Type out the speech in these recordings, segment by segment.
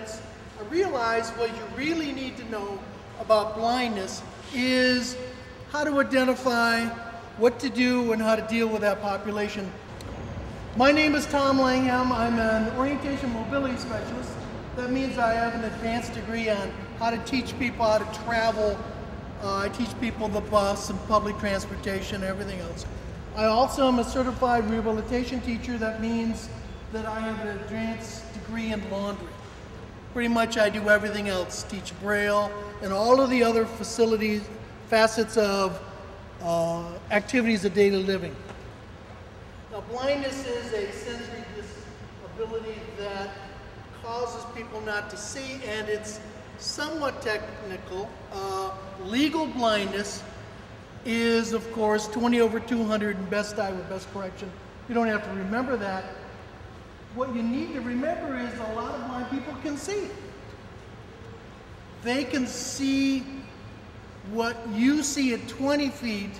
minutes, I realized what you really need to know about blindness is how to identify what to do and how to deal with that population. My name is Tom Langham. I'm an orientation mobility specialist. That means I have an advanced degree on how to teach people how to travel. I teach people the bus and public transportation and everything else. I also am a certified rehabilitation teacher. That means that I have an advanced degree in laundry. Pretty much I do everything else, teach Braille and all of the other facets of activities of daily living. Now, blindness is a sensory disability that causes people not to see, and it's somewhat technical. Legal blindness is, of course, 20/200 and best eye with best correction. You don't have to remember that. What you need to remember is a lot of blind people can see. They can see what you see at 20 feet.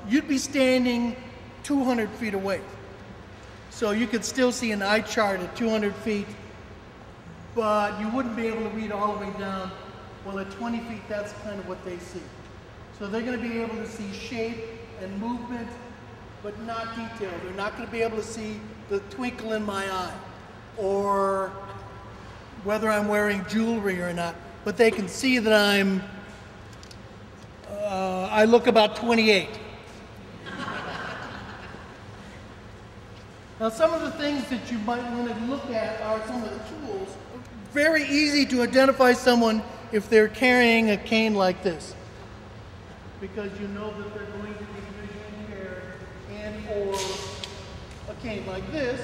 You'd be standing 200 feet away. So you could still see an eye chart at 200 feet, but you wouldn't be able to read all the way down. Well, at 20 feet, that's kind of what they see. So they're going to be able to see shape and movement, but not detail. They're not going to be able to see the twinkle in my eye or whether I'm wearing jewelry or not, but they can see that I look about 28. Now, some of the things that you might want to look at are some of the tools. Very easy to identify someone if they're carrying a cane like this, because you know that they're going to be visually impaired, and or a cane like this,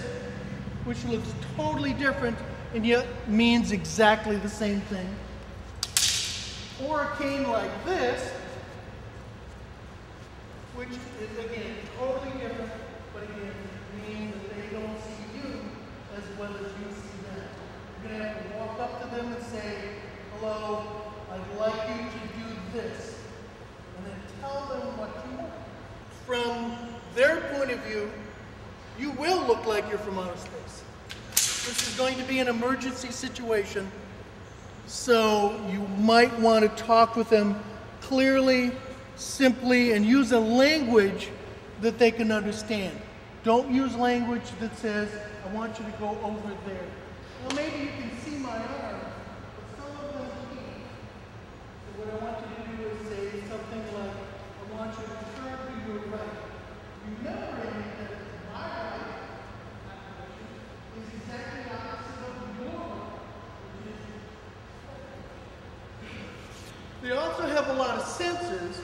which looks totally different and yet means exactly the same thing, or a cane like this, which is again totally different, but again means that they don't see you as well as you see them. You're going to have to walk up to them and say, "Hello, I'd like you to do this," and then tell them what you want. From their point of view, you will look like you're from outer space. This is going to be an emergency situation, so you might want to talk with them clearly, simply, and use a language that they can understand. Don't use language that says, "I want you to go over there." Well, maybe you can see my arm, but some of them can't. So what I want you to do is say something like, "I want you to turn to your right." Remembering that my right is exactly opposite of your right. They also have a lot of senses.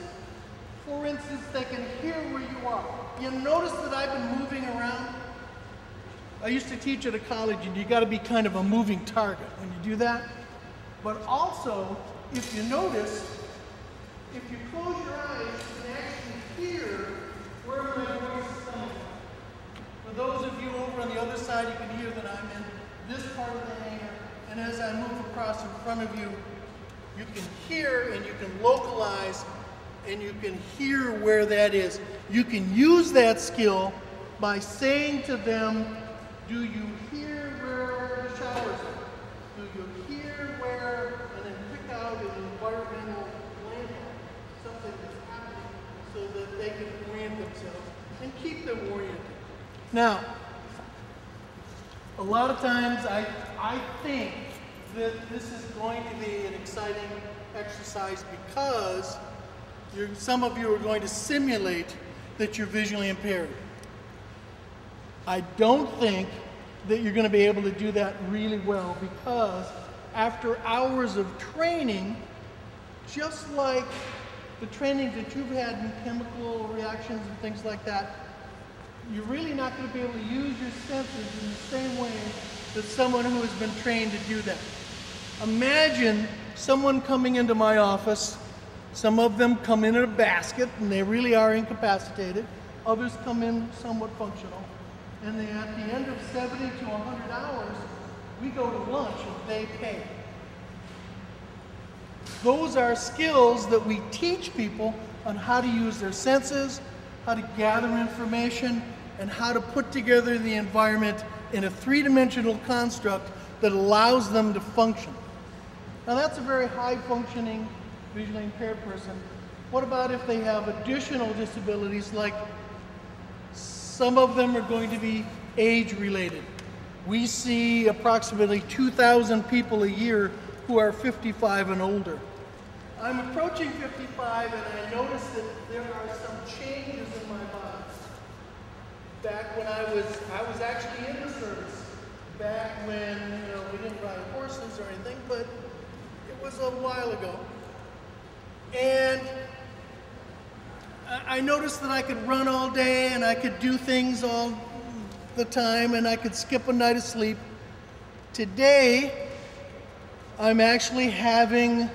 For instance, they can hear where you are. You notice that I've been moving around? I used to teach at a college, and you got to be kind of a moving target when you do that. But also, if you notice, if you close your eyes, you can actually hear where my voice is coming from. For those of you over on the other side, you can hear that I'm in this part of the hangar, and as I move across in front of you, you can hear and you can localize and you can hear where that is. You can use that skill by saying to them, "Do you hear where the showers are? Do you hear where," and then pick out an environmental landmark, something that's happening, so that they can orient themselves and keep them oriented. Now, a lot of times I think that this is going to be an exciting exercise because some of you are going to simulate that you're visually impaired. I don't think that you're going to be able to do that really well, because after hours of training, just like the training that you've had in chemical reactions and things like that, you're really not going to be able to use your senses in the same way that someone who has been trained to do that. Imagine someone coming into my office. Some of them come in a basket and they really are incapacitated. Others come in somewhat functional. And then at the end of 70 to 100 hours, we go to lunch and they pay. Those are skills that we teach people on how to use their senses, how to gather information, and how to put together the environment in a three-dimensional construct that allows them to function. Now that's a very high functioning visually impaired person. What about if they have additional disabilities, like some of them are going to be age related? We see approximately 2,000 people a year who are 55 and older. I'm approaching 55 and I noticed that there are some changes in my body. Back when I was actually in the service, back when we didn't ride horses or anything, but it was a while ago. And I noticed that I could run all day and I could do things all the time and I could skip a night of sleep. Today, I'm actually having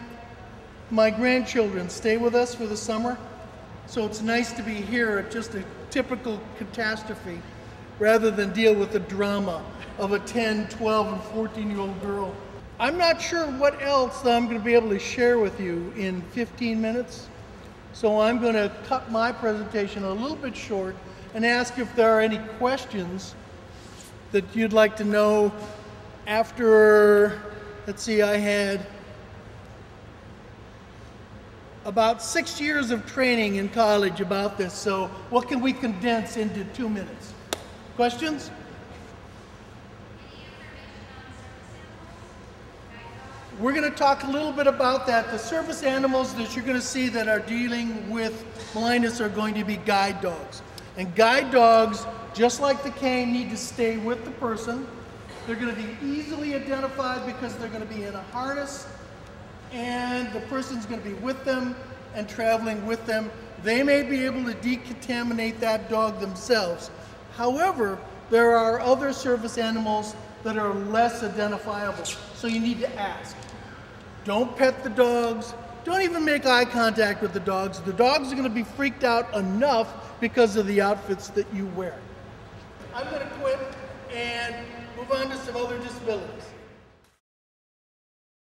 my grandchildren stay with us for the summer. So it's nice to be here at just a typical catastrophe rather than deal with the drama of a 10, 12, and 14-year-old girl. I'm not sure what else that I'm going to be able to share with you in 15 minutes. So I'm going to cut my presentation a little bit short and ask if there are any questions that you'd like to know after, let's see, I had about 6 years of training in college about this. So what can we condense into 2 minutes? Questions? We're going to talk a little bit about that. The service animals that you're going to see that are dealing with blindness are going to be guide dogs. And guide dogs, just like the cane, need to stay with the person. They're going to be easily identified because they're going to be in a harness and the person's going to be with them and traveling with them. They may be able to decontaminate that dog themselves. However, there are other service animals that are less identifiable, so you need to ask. Don't pet the dogs. Don't even make eye contact with the dogs. The dogs are going to be freaked out enough because of the outfits that you wear. I'm going to quit and move on to some other disabilities.